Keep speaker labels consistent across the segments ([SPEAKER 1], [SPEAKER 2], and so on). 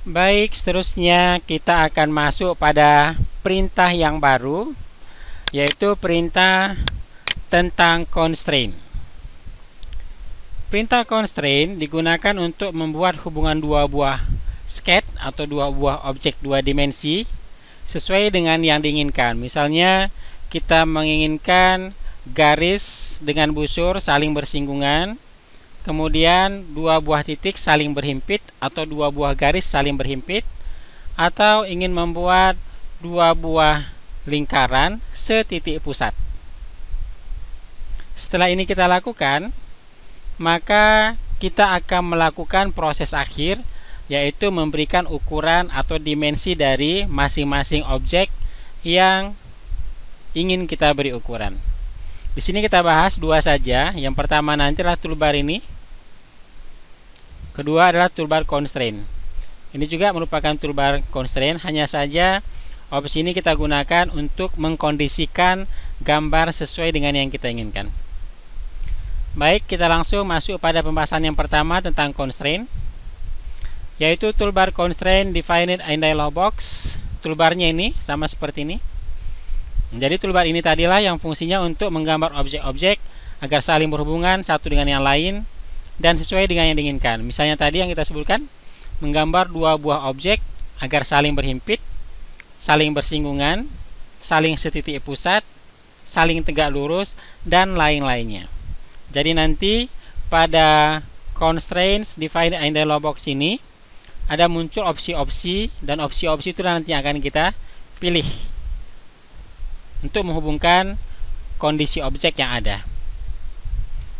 [SPEAKER 1] Baik, seterusnya kita akan masuk pada perintah yang baru, yaitu perintah tentang constraint. Perintah constraint digunakan untuk membuat hubungan dua buah skate atau dua buah objek dua dimensi sesuai dengan yang diinginkan. Misalnya kita menginginkan garis dengan busur saling bersinggungan, kemudian dua buah titik saling berhimpit atau dua buah garis saling berhimpit, atau ingin membuat dua buah lingkaran setitik pusat. Setelah ini kita lakukan, maka kita akan melakukan proses akhir, yaitu memberikan ukuran atau dimensi dari masing-masing objek yang ingin kita beri ukuran. Di sini kita bahas dua saja. Yang pertama nanti adalah toolbar ini. Kedua adalah toolbar constraint. Ini juga merupakan toolbar constraint, hanya saja opsi ini kita gunakan untuk mengkondisikan gambar sesuai dengan yang kita inginkan. Baik, kita langsung masuk pada pembahasan yang pertama tentang constraint, yaitu toolbar constraint defined in dialog box. Toolbarnya ini sama seperti ini. Jadi toolbar ini tadilah yang fungsinya untuk menggambar objek-objek agar saling berhubungan satu dengan yang lain dan sesuai dengan yang diinginkan. Misalnya tadi yang kita sebutkan, menggambar dua buah objek agar saling berhimpit, saling bersinggungan, saling setitik pusat, saling tegak lurus, dan lain-lainnya. Jadi nanti pada constraints defined in dialog box ini ada muncul opsi-opsi, dan opsi-opsi itu nanti akan kita pilih untuk menghubungkan kondisi objek yang ada.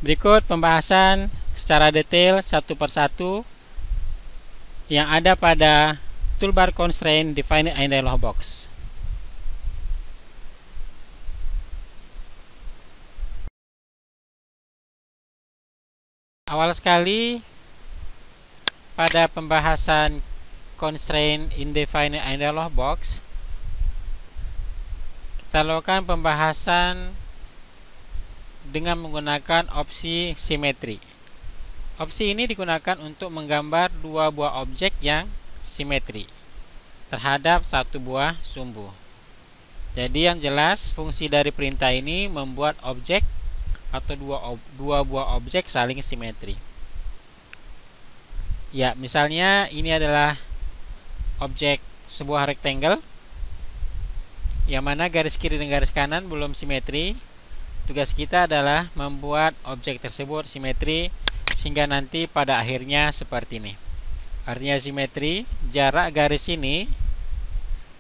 [SPEAKER 1] Berikut pembahasan secara detail satu persatu yang ada pada toolbar constraint defined in dialog box. Awal sekali pada pembahasan constraint in defined in dialog box, kita lakukan pembahasan dengan menggunakan opsi simetri. Opsi ini digunakan untuk menggambar dua buah objek yang simetri terhadap satu buah sumbu. Jadi yang jelas fungsi dari perintah ini membuat objek atau dua buah objek saling simetri. Ya, misalnya ini adalah objek sebuah rectangle yang mana garis kiri dan garis kanan belum simetri. Tugas kita adalah membuat objek tersebut simetri sehingga nanti pada akhirnya seperti ini. Artinya simetri, jarak garis ini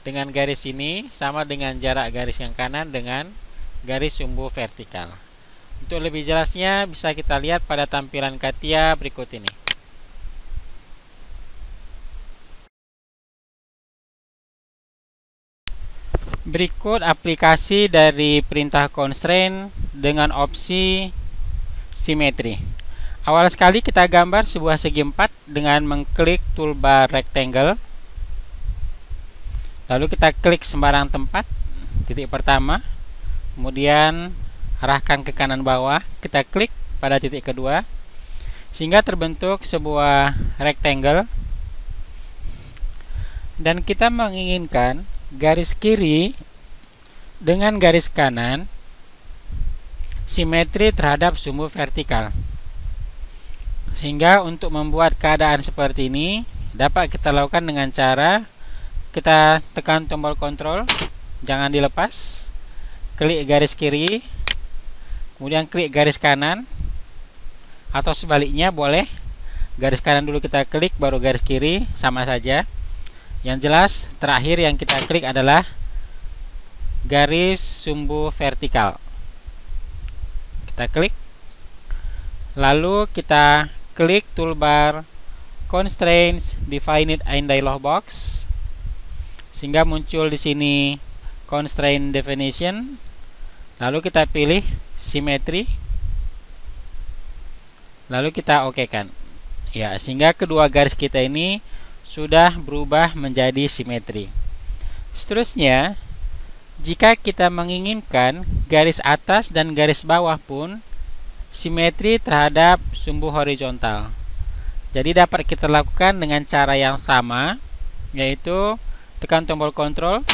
[SPEAKER 1] dengan garis ini sama dengan jarak garis yang kanan dengan garis sumbu vertikal. Untuk lebih jelasnya bisa kita lihat pada tampilan Katia berikut ini. Berikut aplikasi dari perintah constraint dengan opsi simetri. Awal sekali kita gambar sebuah segi 4 dengan mengklik toolbar rectangle. Lalu kita klik sembarang tempat, titik pertama. Kemudian arahkan ke kanan bawah, kita klik pada titik kedua sehingga terbentuk sebuah rectangle. Dan kita menginginkan garis kiri dengan garis kanan simetri terhadap sumbu vertikal. Sehingga untuk membuat keadaan seperti ini dapat kita lakukan dengan cara kita tekan tombol kontrol, jangan dilepas, klik garis kiri, kemudian klik garis kanan, atau sebaliknya boleh, garis kanan dulu kita klik baru garis kiri, sama saja. Yang jelas terakhir yang kita klik adalah garis sumbu vertikal. Kita klik, lalu kita klik toolbar constraints defined in dialog box sehingga muncul di sini constraint definition. Lalu kita pilih simetri. Lalu kita okekan. Ya, sehingga kedua garis kita ini sudah berubah menjadi simetri. Seterusnya, jika kita menginginkan garis atas dan garis bawah pun simetri terhadap sumbu horizontal, jadi dapat kita lakukan dengan cara yang sama, yaitu tekan tombol kontrol,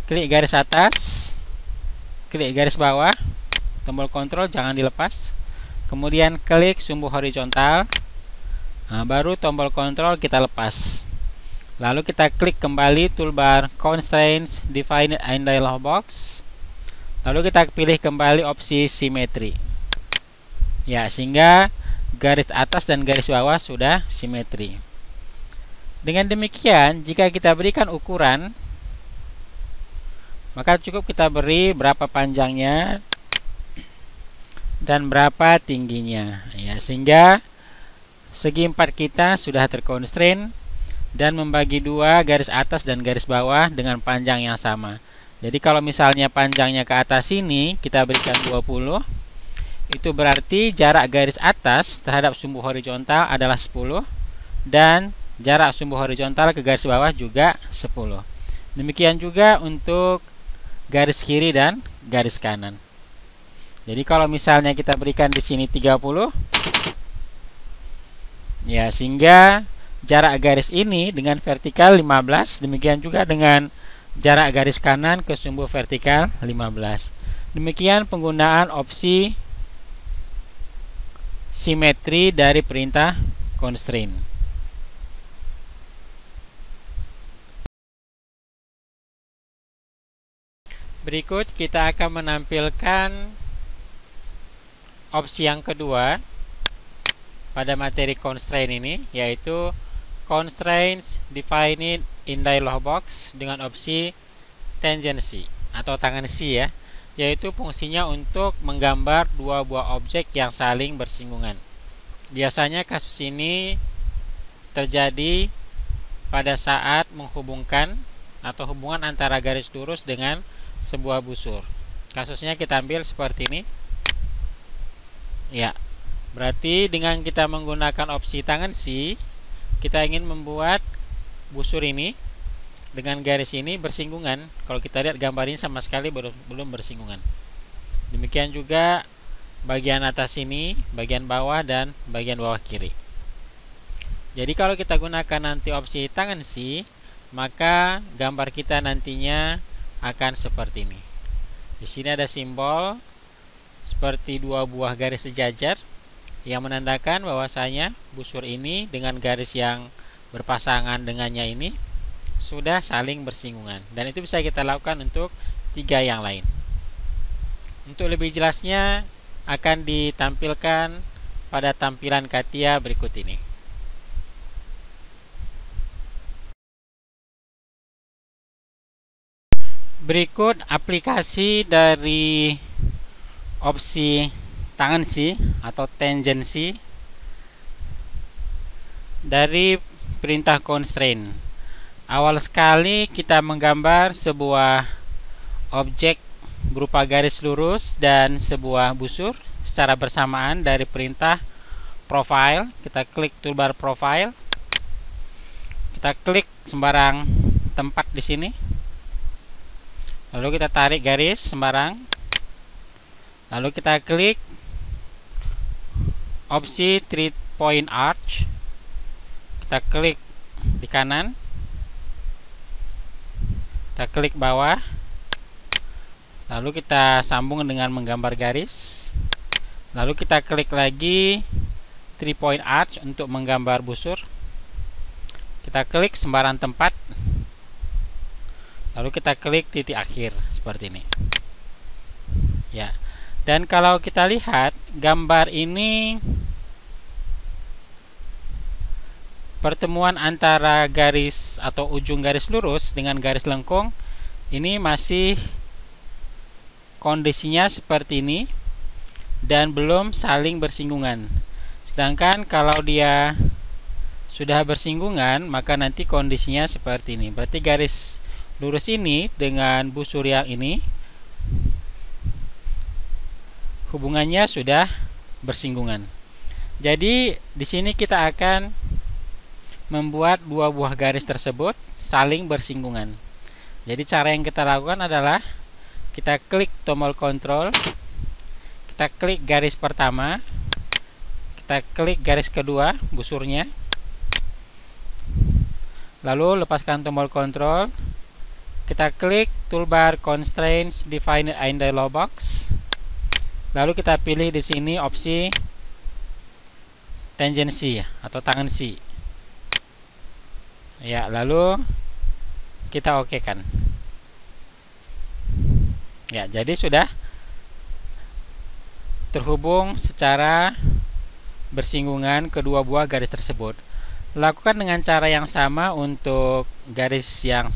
[SPEAKER 1] klik garis atas, klik garis bawah, tombol kontrol jangan dilepas, kemudian klik sumbu horizontal. Nah, baru tombol kontrol kita lepas. Lalu kita klik kembali toolbar Constraints Define in Dialog Box. Lalu kita pilih kembali opsi simetri. Ya, sehingga garis atas dan garis bawah sudah simetri. Dengan demikian, jika kita berikan ukuran, maka cukup kita beri berapa panjangnya dan berapa tingginya, ya, sehingga segi 4 kita sudah terconstrain dan membagi dua garis atas dan garis bawah dengan panjang yang sama. Jadi kalau misalnya panjangnya ke atas sini kita berikan 20, itu berarti jarak garis atas terhadap sumbu horizontal adalah 10 dan jarak sumbu horizontal ke garis bawah juga 10. Demikian juga untuk garis kiri dan garis kanan. Jadi kalau misalnya kita berikan di sini 30, ya, sehingga jarak garis ini dengan vertikal 15, demikian juga dengan jarak garis kanan ke sumbu vertikal 15. Demikian penggunaan opsi simetri dari perintah constraint. Berikut kita akan menampilkan opsi yang kedua pada materi constraint ini, yaitu Constraints Defined in Dialog Box dengan opsi tangency atau tangency, ya, yaitu fungsinya untuk menggambar dua buah objek yang saling bersinggungan. Biasanya kasus ini terjadi pada saat menghubungkan atau hubungan antara garis lurus dengan sebuah busur. Kasusnya kita ambil seperti ini. Ya, berarti dengan kita menggunakan opsi tangency, kita ingin membuat busur ini dengan garis ini bersinggungan. Kalau kita lihat gambar ini sama sekali belum bersinggungan. Demikian juga bagian atas ini, bagian bawah dan bagian bawah kiri. Jadi kalau kita gunakan nanti opsi tangency, maka gambar kita nantinya akan seperti ini. Di sini ada simbol seperti dua buah garis sejajar yang menandakan bahwasanya busur ini dengan garis yang berpasangan dengannya ini sudah saling bersinggungan, dan itu bisa kita lakukan untuk 3 yang lain. Untuk lebih jelasnya akan ditampilkan pada tampilan CATIA berikut ini. Berikut aplikasi dari opsi tangency atau tangency dari perintah constraint. Awal sekali kita menggambar sebuah objek berupa garis lurus dan sebuah busur secara bersamaan dari perintah profile. Kita klik toolbar profile. Kita klik sembarang tempat di sini. Lalu kita tarik garis sembarang. Lalu kita klik opsi 3 point arch. Kita klik di kanan. Kita klik bawah. Lalu kita sambung dengan menggambar garis. Lalu kita klik lagi 3 point arch untuk menggambar busur. Kita klik sembarang tempat. Lalu kita klik titik akhir seperti ini. Ya. Dan kalau kita lihat gambar ini, pertemuan antara garis atau ujung garis lurus dengan garis lengkung ini masih kondisinya seperti ini dan belum saling bersinggungan. Sedangkan kalau dia sudah bersinggungan, maka nanti kondisinya seperti ini. Berarti garis lurus ini dengan busur yang ini hubungannya sudah bersinggungan. Jadi di sini kita akan membuat dua buah garis tersebut saling bersinggungan. Jadi cara yang kita lakukan adalah kita klik tombol kontrol, kita klik garis pertama, kita klik garis kedua busurnya, Lalu lepaskan tombol kontrol. Kita klik toolbar constraints defined in dialog box. Lalu kita pilih di sini opsi tangency atau tangan si. Ya, lalu kita oke kan. Ya, jadi sudah terhubung secara bersinggungan kedua buah garis tersebut. Lakukan dengan cara yang sama untuk garis yang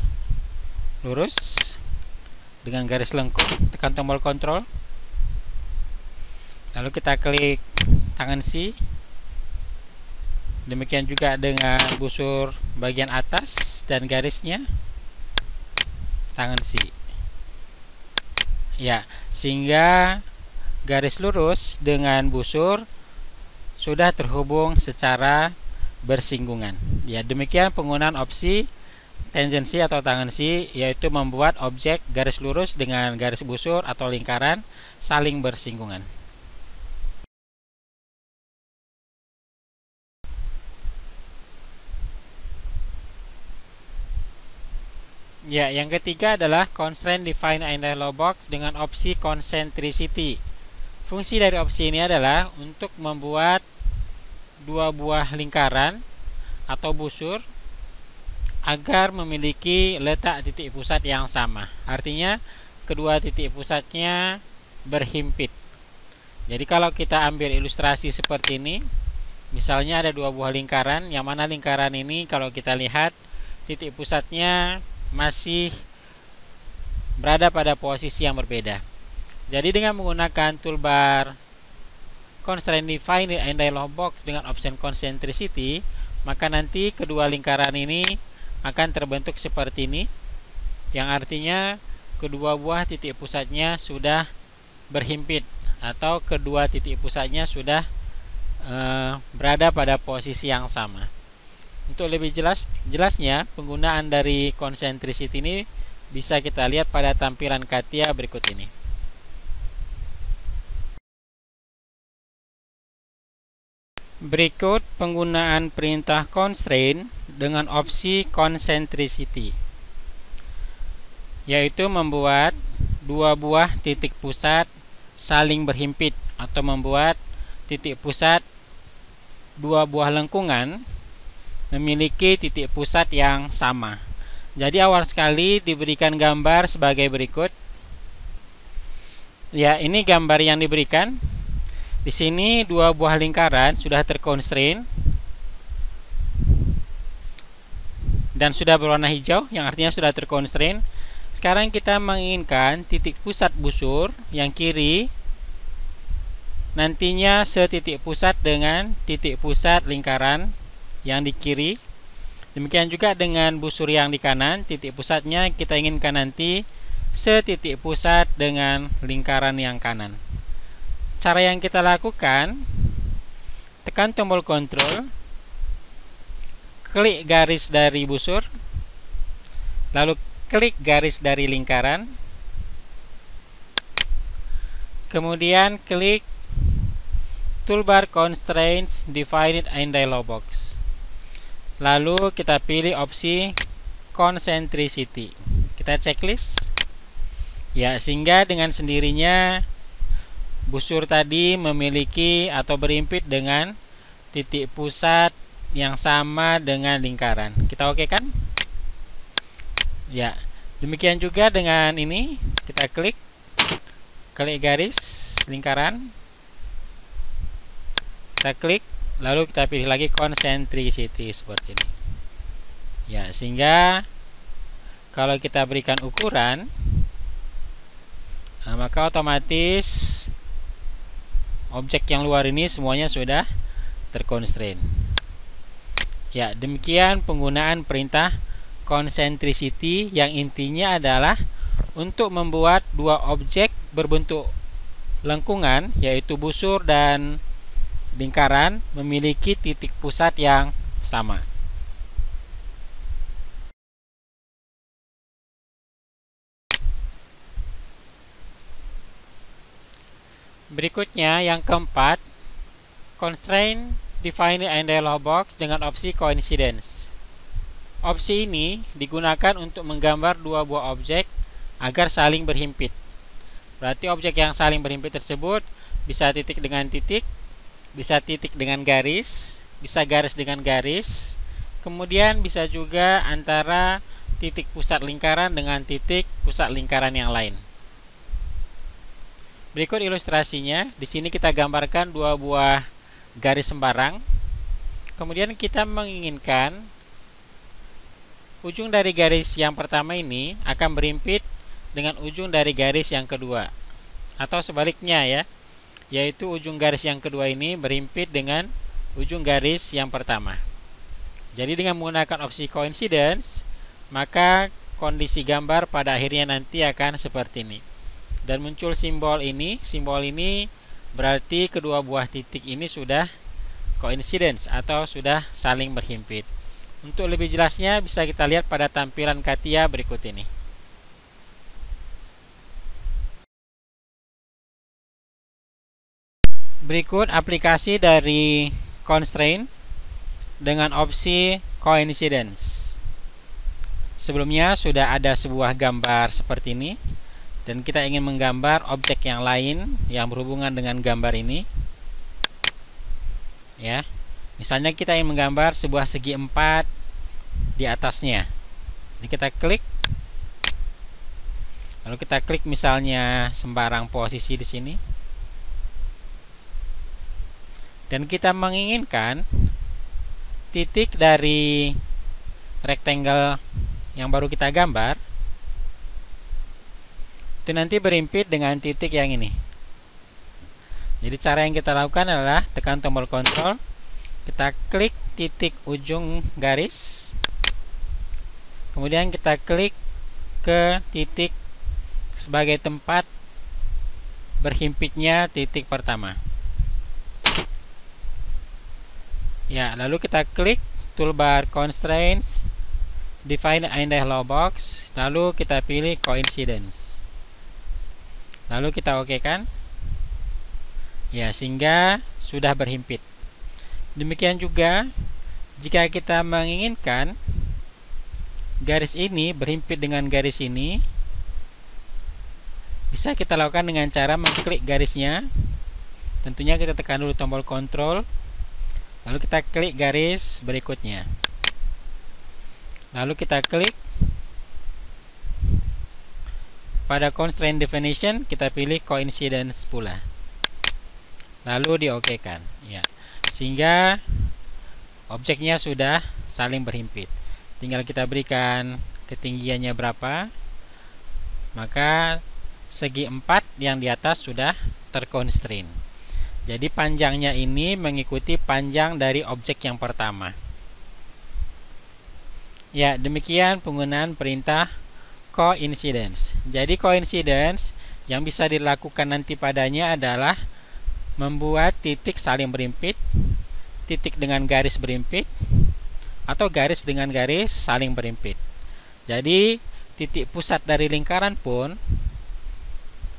[SPEAKER 1] lurus dengan garis lengkung. Tekan tombol kontrol. Lalu kita klik tangan si. Demikian juga dengan busur bagian atas dan garisnya. Tangan si. Ya, sehingga garis lurus dengan busur sudah terhubung secara bersinggungan. Ya, demikian penggunaan opsi tangency atau tangan si, yaitu membuat objek garis lurus dengan garis busur atau lingkaran saling bersinggungan. Ya, yang ketiga adalah constraint defined in dialog box dengan opsi concentricity. Fungsi dari opsi ini adalah untuk membuat dua buah lingkaran atau busur agar memiliki letak titik pusat yang sama. Artinya kedua titik pusatnya berhimpit. Jadi kalau kita ambil ilustrasi seperti ini, misalnya ada dua buah lingkaran, yang mana lingkaran ini kalau kita lihat titik pusatnya masih berada pada posisi yang berbeda. Jadi dengan menggunakan toolbar constraint defined in dialog box dengan option concentricity, maka nanti kedua lingkaran ini akan terbentuk seperti ini, yang artinya kedua buah titik pusatnya sudah berhimpit atau kedua titik pusatnya sudah berada pada posisi yang sama. Untuk lebih jelasnya penggunaan dari concentricity ini bisa kita lihat pada tampilan CATIA berikut ini. Berikut penggunaan perintah constraint dengan opsi concentricity, yaitu membuat dua buah titik pusat saling berhimpit atau membuat titik pusat dua buah lengkungan memiliki titik pusat yang sama. Jadi awal sekali diberikan gambar sebagai berikut. Ya, ini gambar yang diberikan. Di sini dua buah lingkaran sudah terconstrain dan sudah berwarna hijau, yang artinya sudah terconstrain. Sekarang kita menginginkan titik pusat busur yang kiri nantinya setitik pusat dengan titik pusat lingkaran yang di kiri. Demikian juga dengan busur yang di kanan, titik pusatnya kita inginkan nanti setitik pusat dengan lingkaran yang kanan. Cara yang kita lakukan, tekan tombol kontrol, klik garis dari busur, lalu klik garis dari lingkaran, kemudian klik toolbar constraints defined in dialog box. Lalu kita pilih opsi concentricity. Kita checklist. Ya, sehingga dengan sendirinya busur tadi memiliki atau berhimpit dengan titik pusat yang sama dengan lingkaran. Kita oke kan? Ya, demikian juga dengan ini. Kita klik garis lingkaran. Kita klik, lalu kita pilih lagi concentricity seperti ini. Ya, sehingga kalau kita berikan ukuran, maka otomatis objek yang luar ini semuanya sudah terconstrain. Ya, demikian penggunaan perintah concentricity yang intinya adalah untuk membuat dua objek berbentuk lengkungan, yaitu busur dan lingkaran, memiliki titik pusat yang sama. Berikutnya yang keempat, constraint defined in dialog box dengan opsi coincidence. Opsi ini digunakan untuk menggambar dua buah objek agar saling berhimpit. Berarti objek yang saling berhimpit tersebut bisa titik dengan titik, bisa titik dengan garis, bisa garis dengan garis, kemudian bisa juga antara titik pusat lingkaran dengan titik pusat lingkaran yang lain. Berikut ilustrasinya. Di sini kita gambarkan dua buah garis sembarang. Kemudian kita menginginkan ujung dari garis yang pertama ini akan berhimpit dengan ujung dari garis yang kedua, atau sebaliknya ya, yaitu ujung garis yang kedua ini berhimpit dengan ujung garis yang pertama. Jadi dengan menggunakan opsi coincidence, maka kondisi gambar pada akhirnya nanti akan seperti ini. Dan muncul simbol ini. Simbol ini berarti kedua buah titik ini sudah coincidence atau sudah saling berhimpit. Untuk lebih jelasnya bisa kita lihat pada tampilan CATIA berikut ini. Berikut aplikasi dari constraint dengan opsi coincidence. Sebelumnya sudah ada sebuah gambar seperti ini, dan kita ingin menggambar objek yang lain yang berhubungan dengan gambar ini. Ya. Misalnya kita ingin menggambar sebuah segi 4 di atasnya. Ini kita klik. Lalu kita klik misalnya sembarang posisi di sini. Dan kita menginginkan titik dari rectangle yang baru kita gambar itu nanti berhimpit dengan titik yang ini. Jadi cara yang kita lakukan adalah tekan tombol Ctrl, kita klik titik ujung garis, kemudian kita klik ke titik sebagai tempat berhimpitnya titik pertama. Ya, lalu kita klik toolbar constraints, define a dialog box, lalu kita pilih coincidence. Lalu kita oke kan? Ya, sehingga sudah berhimpit. Demikian juga jika kita menginginkan garis ini berhimpit dengan garis ini, bisa kita lakukan dengan cara mengklik garisnya. Tentunya kita tekan dulu tombol Ctrl, lalu kita klik garis berikutnya. Lalu kita klik pada constraint definition, kita pilih coincidence pula. Lalu diokekan, ya. Sehingga objeknya sudah saling berhimpit. Tinggal kita berikan ketinggiannya berapa, maka segi 4 yang di atas sudah terconstrain. Jadi panjangnya ini mengikuti panjang dari objek yang pertama. Ya, demikian penggunaan perintah coincidence. Jadi coincidence yang bisa dilakukan nanti padanya adalah membuat titik saling berhimpit, titik dengan garis berhimpit, atau garis dengan garis saling berhimpit. Jadi titik pusat dari lingkaran pun,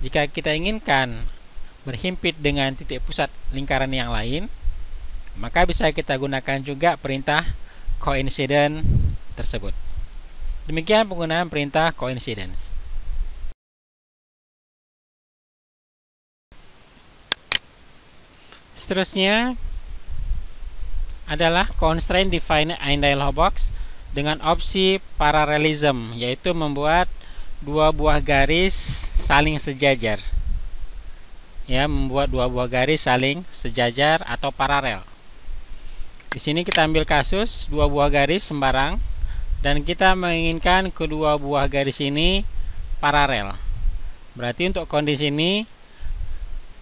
[SPEAKER 1] jika kita inginkan berhimpit dengan titik pusat lingkaran yang lain, maka bisa kita gunakan juga perintah coincidence tersebut. Demikian penggunaan perintah coincidence. Seterusnya adalah constraint define in dialog box dengan opsi parallelism, yaitu membuat dua buah garis saling sejajar. Ya, membuat dua buah garis saling sejajar atau paralel. Di sini kita ambil kasus dua buah garis sembarang dan kita menginginkan kedua buah garis ini paralel. Berarti untuk kondisi ini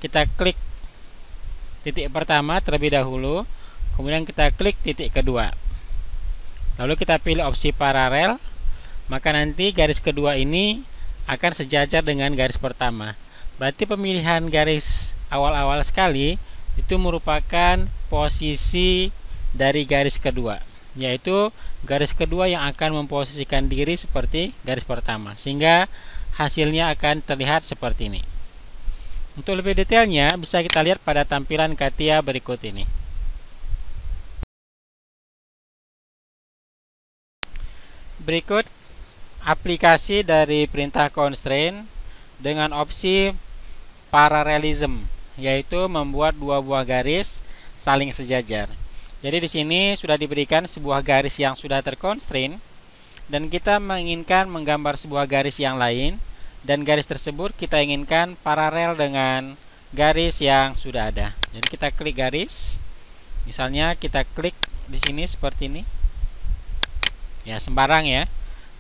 [SPEAKER 1] kita klik titik pertama terlebih dahulu, kemudian kita klik titik kedua. Lalu kita pilih opsi paralel, maka nanti garis kedua ini akan sejajar dengan garis pertama. Berarti pemilihan garis awal-awal sekali itu merupakan posisi dari garis kedua, yaitu garis kedua yang akan memposisikan diri seperti garis pertama, sehingga hasilnya akan terlihat seperti ini. Untuk lebih detailnya bisa kita lihat pada tampilan CATIA berikut ini. Berikut aplikasi dari perintah constraint dengan opsi parallelism, yaitu membuat dua buah garis saling sejajar. Jadi di sini sudah diberikan sebuah garis yang sudah terconstraint dan kita menginginkan menggambar sebuah garis yang lain, dan garis tersebut kita inginkan paralel dengan garis yang sudah ada. Jadi kita klik garis. Misalnya kita klik di sini seperti ini. Ya, sembarang ya.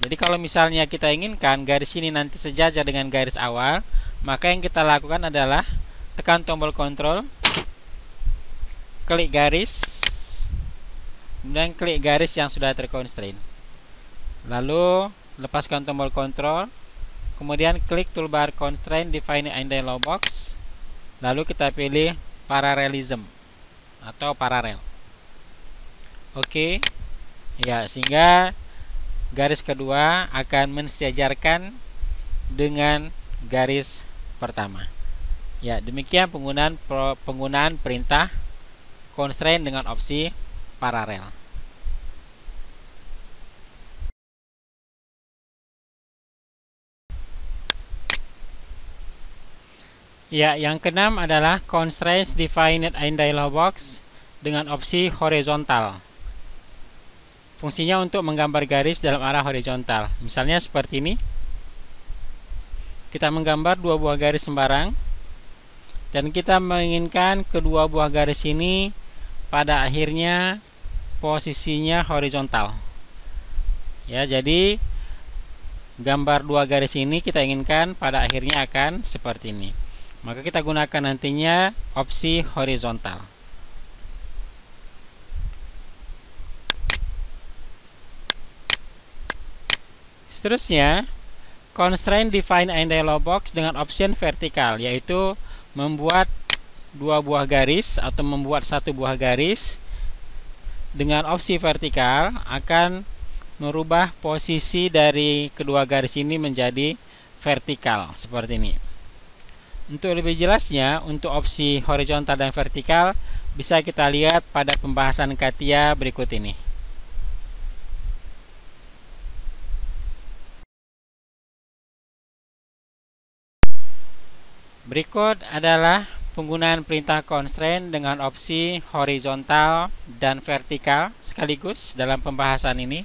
[SPEAKER 1] Jadi kalau misalnya kita inginkan garis ini nanti sejajar dengan garis awal, maka yang kita lakukan adalah tekan tombol kontrol, klik garis, kemudian klik garis yang sudah terconstraint. Lalu lepaskan tombol kontrol, kemudian klik toolbar constraint define in dialog box. Lalu kita pilih parallelism atau paralel. Oke. Ya, sehingga garis kedua akan mensejajarkan dengan garis pertama. Ya, demikian penggunaan perintah constraint dengan opsi paralel. Ya, yang keenam adalah constraints defined in dialog box dengan opsi horizontal. Fungsinya untuk menggambar garis dalam arah horizontal. Misalnya seperti ini. Kita menggambar dua buah garis sembarang dan kita menginginkan kedua buah garis ini pada akhirnya posisinya horizontal. Ya, jadi gambar dua garis ini kita inginkan pada akhirnya akan seperti ini. Maka kita gunakan nantinya opsi horizontal. Seterusnya, constraint define in dialog box dengan option vertikal, yaitu membuat dua buah garis atau membuat satu buah garis. Dengan opsi vertikal akan merubah posisi dari kedua garis ini menjadi vertikal seperti ini. Untuk lebih jelasnya, untuk opsi horizontal dan vertikal bisa kita lihat pada pembahasan CATIA berikut ini. Berikut adalah penggunaan perintah constraint dengan opsi horizontal dan vertikal sekaligus dalam pembahasan ini.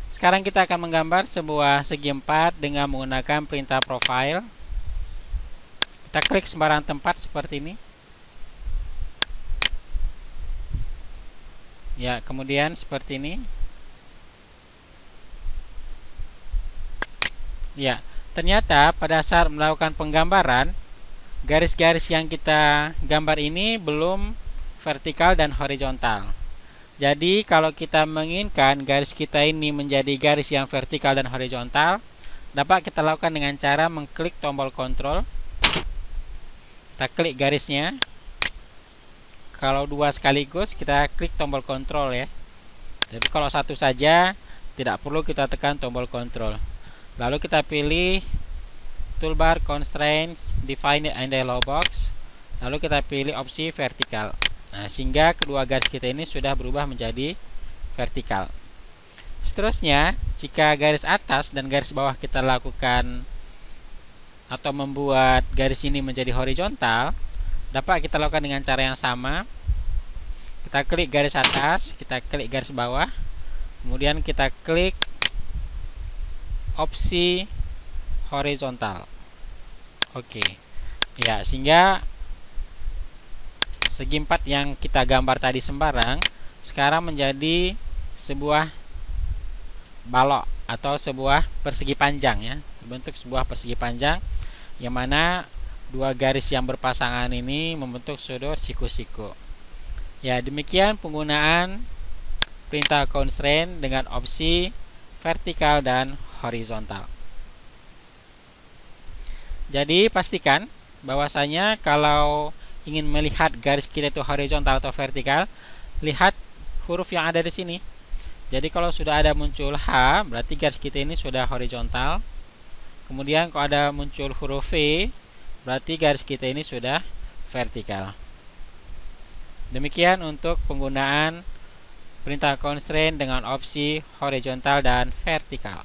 [SPEAKER 1] Sekarang kita akan menggambar sebuah segi empat dengan menggunakan perintah profile. Kita klik sembarang tempat seperti ini. Ya, kemudian seperti ini. Ya, ternyata pada saat melakukan penggambaran, garis-garis yang kita gambar ini belum vertikal dan horizontal. Jadi kalau kita menginginkan garis kita ini menjadi garis yang vertikal dan horizontal, dapat kita lakukan dengan cara mengklik tombol kontrol. Kita klik garisnya. Kalau dua sekaligus kita klik tombol kontrol ya. Tapi kalau satu saja tidak perlu kita tekan tombol kontrol. Lalu kita pilih toolbar constraints define in dialog box, lalu kita pilih opsi vertikal. Nah, sehingga kedua garis kita ini sudah berubah menjadi vertikal. Seterusnya, jika garis atas dan garis bawah kita lakukan atau membuat garis ini menjadi horizontal, dapat kita lakukan dengan cara yang sama. Kita klik garis atas, kita klik garis bawah, kemudian kita klik opsi horizontal. Oke. Ya, sehingga segi empat yang kita gambar tadi sembarang sekarang menjadi sebuah balok atau sebuah persegi panjang ya. Terbentuk sebuah persegi panjang yang mana dua garis yang berpasangan ini membentuk sudut siku-siku. Ya, demikian penggunaan perintah constraint dengan opsi vertikal dan horizontal. Jadi pastikan bahwasanya kalau ingin melihat garis kita itu horizontal atau vertikal, lihat huruf yang ada di sini. Jadi kalau sudah ada muncul H, berarti garis kita ini sudah horizontal. Kemudian kalau ada muncul huruf V, berarti garis kita ini sudah vertikal. Demikian untuk penggunaan perintah constraint dengan opsi horizontal dan vertikal.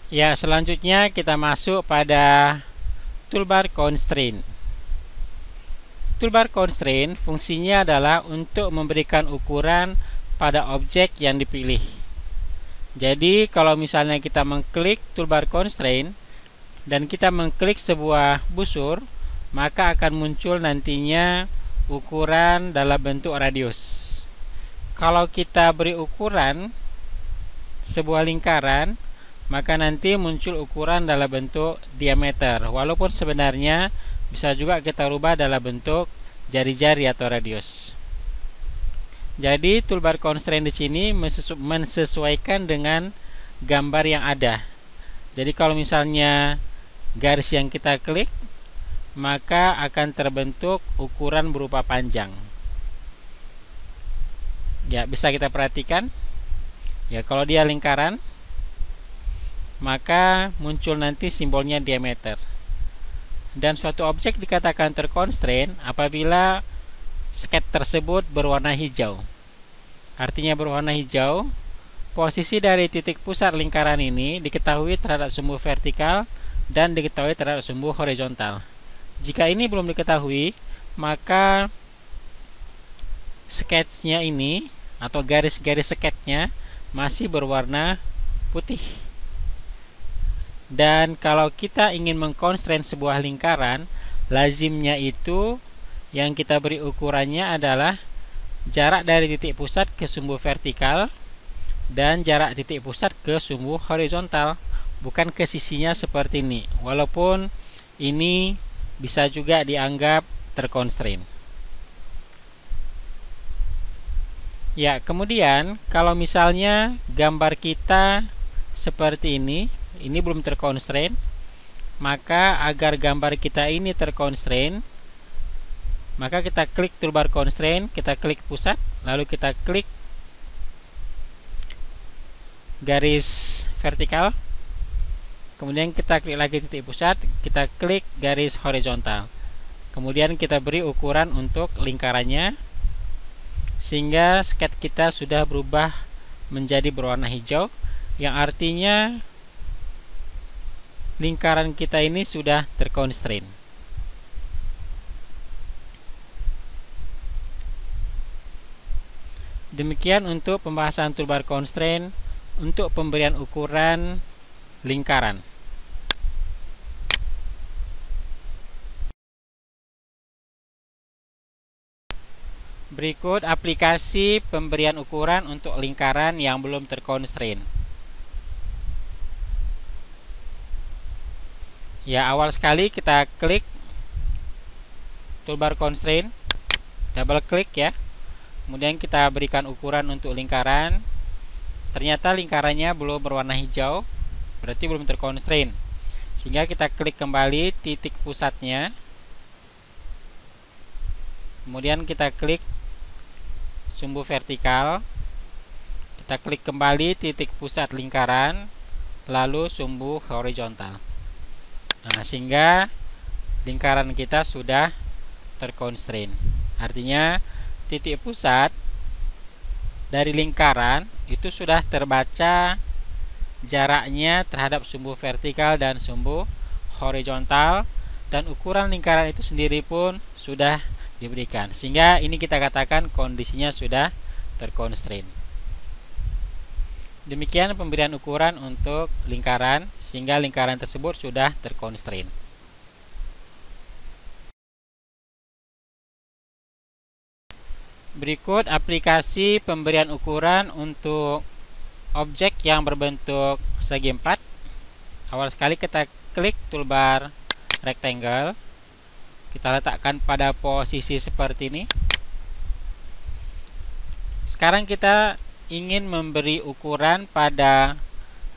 [SPEAKER 1] Ya, selanjutnya kita masuk pada toolbar constraint. Toolbar constraint fungsinya adalah untuk memberikan ukuran pada objek yang dipilih. Jadi kalau misalnya kita mengklik toolbar constraint dan kita mengklik sebuah busur, maka akan muncul nantinya ukuran dalam bentuk radius. Kalau kita beri ukuran sebuah lingkaran, maka nanti muncul ukuran dalam bentuk diameter, walaupun sebenarnya bisa juga kita rubah dalam bentuk jari-jari atau radius. Jadi toolbar constraint di sini mensesuaikan dengan gambar yang ada. Jadi kalau misalnya garis yang kita klik, maka akan terbentuk ukuran berupa panjang. Ya, bisa kita perhatikan. Ya, kalau dia lingkaran, maka muncul nanti simbolnya diameter. Dan suatu objek dikatakan terconstraint apabila sket tersebut berwarna hijau. Artinya berwarna hijau, posisi dari titik pusat lingkaran ini diketahui terhadap sumbu vertikal dan diketahui terhadap sumbu horizontal. Jika ini belum diketahui, maka sketsnya ini atau garis-garis sketnya masih berwarna putih. Dan kalau kita ingin mengconstraint sebuah lingkaran, lazimnya itu yang kita beri ukurannya adalah jarak dari titik pusat ke sumbu vertikal dan jarak titik pusat ke sumbu horizontal, bukan ke sisinya seperti ini. Walaupun ini bisa juga dianggap terconstraint. Ya, kemudian kalau misalnya gambar kita seperti ini belum terconstraint, maka agar gambar kita ini terconstraint, maka kita klik toolbar constraint, kita klik pusat, lalu kita klik garis vertikal, kemudian kita klik lagi titik pusat, kita klik garis horizontal, kemudian kita beri ukuran untuk lingkarannya, sehingga sket kita sudah berubah menjadi berwarna hijau, yang artinya lingkaran kita ini sudah terconstraint. Demikian untuk pembahasan toolbar constraint untuk pemberian ukuran lingkaran. Berikut aplikasi pemberian ukuran untuk lingkaran yang belum terconstraint. Ya, awal sekali kita klik toolbar constraint, double klik ya. Kemudian kita berikan ukuran untuk lingkaran. Ternyata lingkarannya belum berwarna hijau, berarti belum terconstraint. Sehingga kita klik kembali titik pusatnya. Kemudian kita klik sumbu vertikal. Kita klik kembali titik pusat lingkaran, lalu sumbu horizontal. Nah, sehingga lingkaran kita sudah terconstraint. Artinya titik pusat dari lingkaran itu sudah terbaca jaraknya terhadap sumbu vertikal dan sumbu horizontal, dan ukuran lingkaran itu sendiri pun sudah diberikan. Sehingga ini kita katakan kondisinya sudah terconstraint. Demikian pemberian ukuran untuk lingkaran, sehingga lingkaran tersebut sudah terconstraint. Berikut aplikasi pemberian ukuran untuk objek yang berbentuk segi 4. Awal sekali kita klik toolbar rectangle. Kita letakkan pada posisi seperti ini. Sekarang kita ingin memberi ukuran pada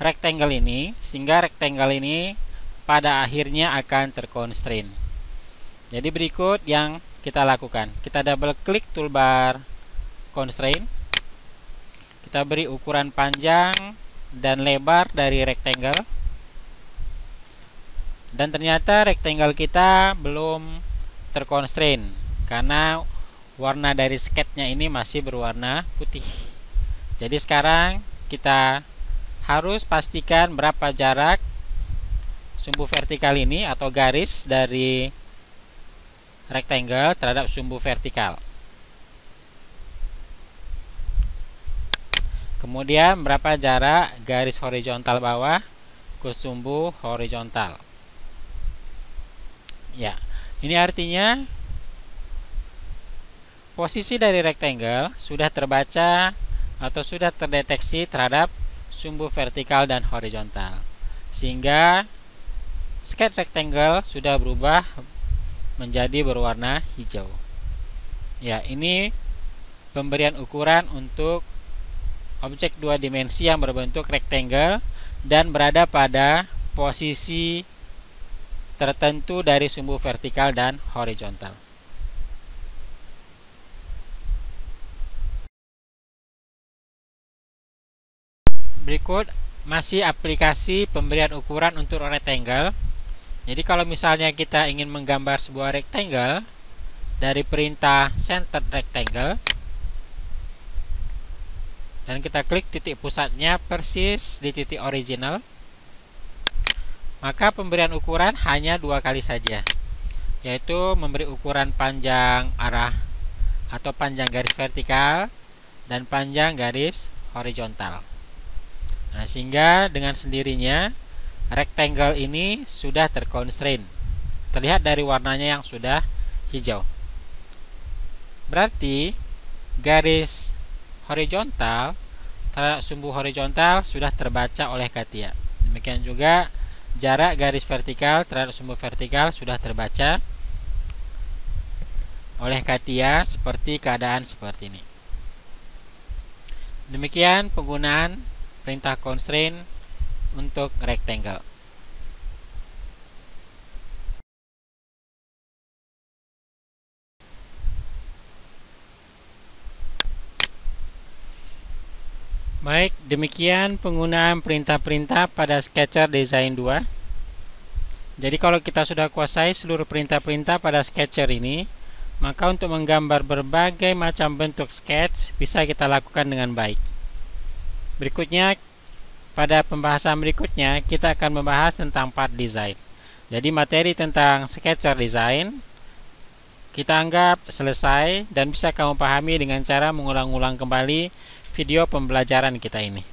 [SPEAKER 1] rectangle ini, sehingga rectangle ini pada akhirnya akan terconstraint. Jadi berikut yang kita lakukan. Kita double klik toolbar constraint. Kita beri ukuran panjang dan lebar dari rectangle. Dan ternyata rectangle kita belum terconstrain karena warna dari sketnya ini masih berwarna putih. Jadi sekarang kita harus pastikan berapa jarak sumbu vertikal ini atau garis dari rectangle terhadap sumbu vertikal. Kemudian berapa jarak garis horizontal bawah ke sumbu horizontal. Ya, ini artinya posisi dari rectangle sudah terbaca atau sudah terdeteksi terhadap sumbu vertikal dan horizontal. Sehingga sketch rectangle sudah berubah menjadi berwarna hijau. Ya, ini pemberian ukuran untuk objek dua dimensi yang berbentuk rectangle dan berada pada posisi tertentu dari sumbu vertikal dan horizontal. Berikut masih aplikasi pemberian ukuran untuk rectangle. Jadi kalau misalnya kita ingin menggambar sebuah rectangle dari perintah centered rectangle dan kita klik titik pusatnya persis di titik original, maka pemberian ukuran hanya 2 kali saja, yaitu memberi ukuran panjang arah atau panjang garis vertikal dan panjang garis horizontal. Nah, sehingga dengan sendirinya rectangle ini sudah terconstrain. Terlihat dari warnanya yang sudah hijau. Berarti garis horizontal terhadap sumbu horizontal sudah terbaca oleh CATIA. Demikian juga jarak garis vertikal terhadap sumbu vertikal sudah terbaca oleh CATIA seperti keadaan seperti ini. Demikian penggunaan perintah constraint untuk rectangle. Baik, demikian penggunaan perintah-perintah pada Sketcher Design 2. Jadi kalau kita sudah kuasai seluruh perintah-perintah pada Sketcher ini, maka untuk menggambar berbagai macam bentuk sketch bisa kita lakukan dengan baik. Berikutnya, pada pembahasan berikutnya kita akan membahas tentang part design. Jadi materi tentang Sketcher Design kita anggap selesai dan bisa kamu pahami dengan cara mengulang-ulang kembali video pembelajaran kita ini.